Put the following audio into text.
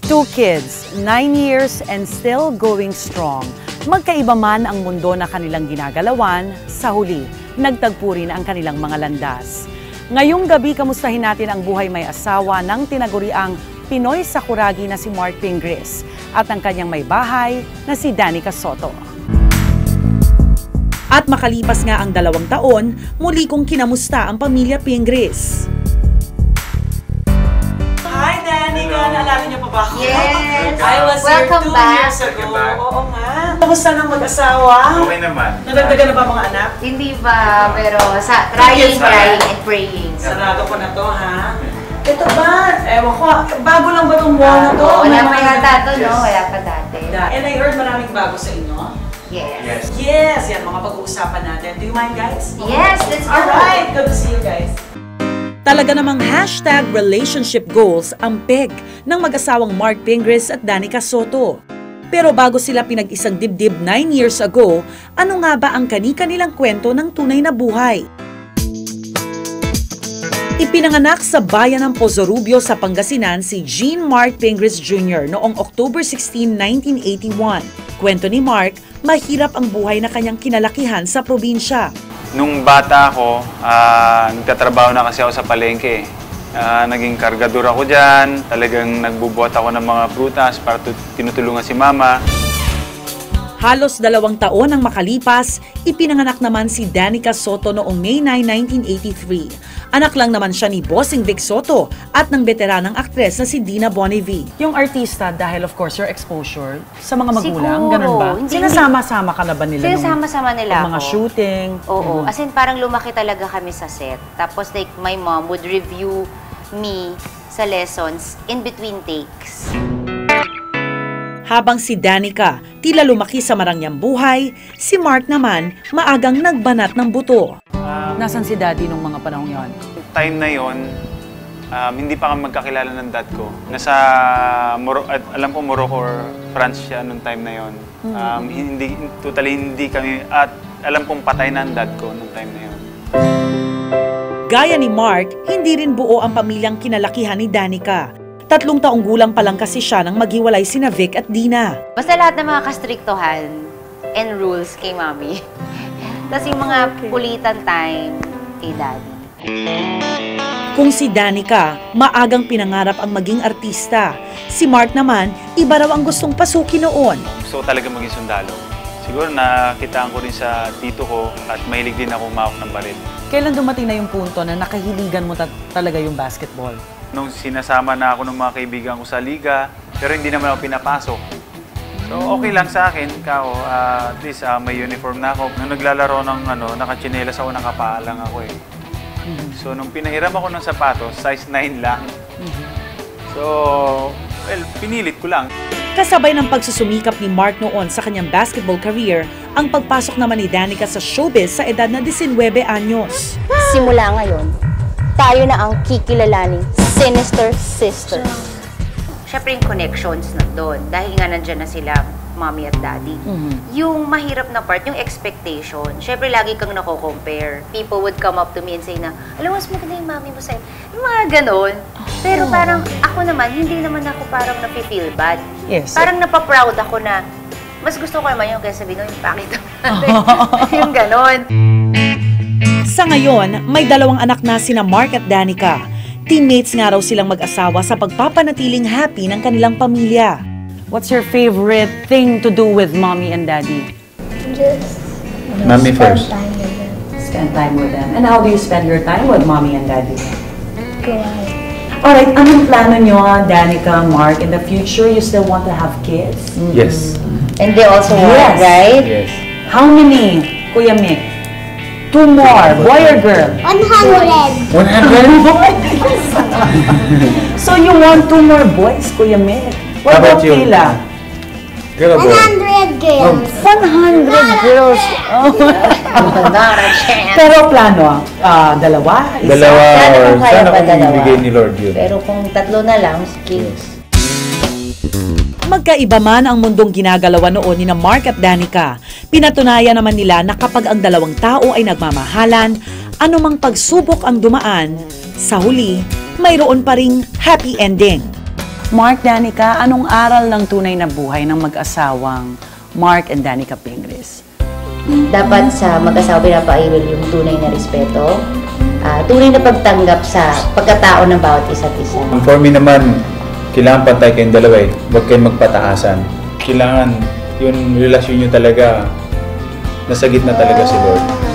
Two kids, 9 years and still going strong. Magkaiba man ang mundo na kanilang ginagalawan, sa huli, nagtagpo rin ang kanilang mga landas. Ngayong gabi, kamustahin natin ang buhay may asawa ng tinaguriang Pinoy Sakuragi na si Mark Pingris at ang kanyang may bahay na si Danica Soto. At makalipas nga ang 2 taon, muli kong kinamusta ang pamilya Pingris. Hi, Danica! Naalala niyo pa ba ako? Yes! I was Welcome here 2 back. years ago. Oo nga. Kamusta ng mag-asawa? Okay naman. Nadagdagan na ba mga anak? Hindi ba, pero sa trying and praying. Sarado ko na to, ha? Ito ba? Ewan ko, bago lang ba itong wall na to? Wala May pa mga- yata to, no? Wala pa dati. And I heard maraming bago sa inyo. Yes. Yes! Yan, mga pag-uusapan natin. Do you mind, guys? Yes, let's go. Alright! Good to see you guys. Talaga namang #relationship goals ang peg ng mag-asawang Mark Pingris at Danica Soto. Pero bago sila pinag-isang dibdib 9 years ago, ano nga ba ang kani-kanilang kwento ng tunay na buhay? Ipinanganak sa bayan ng Pozorubio sa Pangasinan si Jean Mark Pingris Jr. noong October 16, 1981. Kwento ni Mark, mahirap ang buhay na kanyang kinalakihan sa probinsya. Nung bata ako, nagtatrabaho na kasi ako sa palengke. Naging kargador ako dyan, talagang nagbubuhat ako ng mga prutas para tinutulungan si mama. Halos 2 taon ang makalipas, ipinanganak naman si Danica Soto noong May 9, 1983. Anak lang naman siya ni Bossing Vic Soto at ng veteranang aktres na si Dina Bonnevie. Yung artista, dahil of course your exposure sa mga magulang, Siguro. ganun ba? Sinasama-sama ka na ba nila? Sinasama-sama nila nung mga ako. shooting? Oo. As in, parang lumaki talaga kami sa set. Tapos like, my mom would review me sa lessons in between takes. Habang si Danica tila lumaki sa marangyang buhay, si Mark naman maagang nagbanat ng buto. Nasaan si Daddy nung mga panahon yon? Time na yon, hindi pa kami magkakilala ng dad ko. Nasa, alam ko Morocco or France siya nung time na yon. Hindi kami, at alam kong patay na ang dad ko nung time na yon. Gaya ni Mark, hindi rin buo ang pamilyang kinalakihan ni Danica. 3 taong gulang pa lang kasi siya nang maghiwalay sina Vic at Dina. Basta lahat ng mga kastriktuhan and rules kay mami. Tapos yung mga kulitan time kay daddy. Kung si Danica, maagang pinangarap ang maging artista. Si Mark naman, iba raw ang gustong pasukin noon. Gusto ko talaga maging sundalo. Siguro nakitaan ko rin sa tito ko at mahilig din ako umawak ng baril. Kailan dumating na yung punto na nakahiligan mo talaga yung basketball? Nung sinasama na ako ng mga kaibigan ko sa liga, pero hindi naman ako pinapasok. So okay lang sa akin, at least may uniform na ako. Nung naglalaro ng nakachinelas ako, nakapaa lang ako eh. So nung pinahiram ako ng sapatos, size 9 lang. So, well, pinilit ko lang. Kasabay ng pagsusumikap ni Mark noon sa kanyang basketball career, ang pagpasok naman ni Danica sa showbiz sa edad na 19 anyos. Simula ngayon, tayo na ang kikilalaning Sinister Sisters. Siyempre yung connections na doon. Dahil nga nandyan na sila, mommy at daddy. Yung mahirap na part, yung expectation. Siyempre lagi kang nako-compare. People would come up to me and say na, alam mo, mas maganda yung mami mo sa'yo. Yung mga ganon. Pero parang ako naman, hindi naman ako parang nafe-feel bad. Yes. Parang napaproud ako na, mas gusto ko naman yung kaya sabihin, yung pakit natin. Yung ganon. Sa ngayon, may 2 anak na sina Mark at Danica. Teammates nga raw silang mag-asawa sa pagpapanatiling happy ng kanilang pamilya. What's your favorite thing to do with mommy and daddy? Just Mommy first. Time with them. Spend time with them. And how do you spend your time with mommy and daddy? Go out. Alright, anong plano nyo, Danica, Mark? In the future, you still want to have kids? Yes. And they also Yes. want, right? Yes. How many, Kuya Mick? 2 more, boy or girl? 100! 100? So you want 2 more boys, Kuya Mick? What How about about you? Kayla? Girl or boy? 100 girls! 100 girls. Oh. Not a chance. Pero plano, 2? Isa? Dalawa, Sana or kung kaya sana pa kung dalawa. bigay ni Lord yun. Pero kung 3 na lang, sige. Magkaiba man ang mundong ginagalawan noon ni na Mark at Danica, pinatunayan naman nila na kapag ang 2 tao ay nagmamahalan, anumang pagsubok ang dumaan, sa huli, mayroon pa ring happy ending. Mark, Danica, anong aral ng tunay na buhay ng mag-asawang Mark and Danica Pingris? Dapat sa mag-asawa pinapairal yung tunay na respeto, tunay na pagtanggap sa pagkatao ng bawat isa't isa. For me naman, kailangan pantay kayong dalawa eh. Huwag kayong magpataasan. Kailangan yung relasyon nyo talaga, nasa gitna talaga si Lord.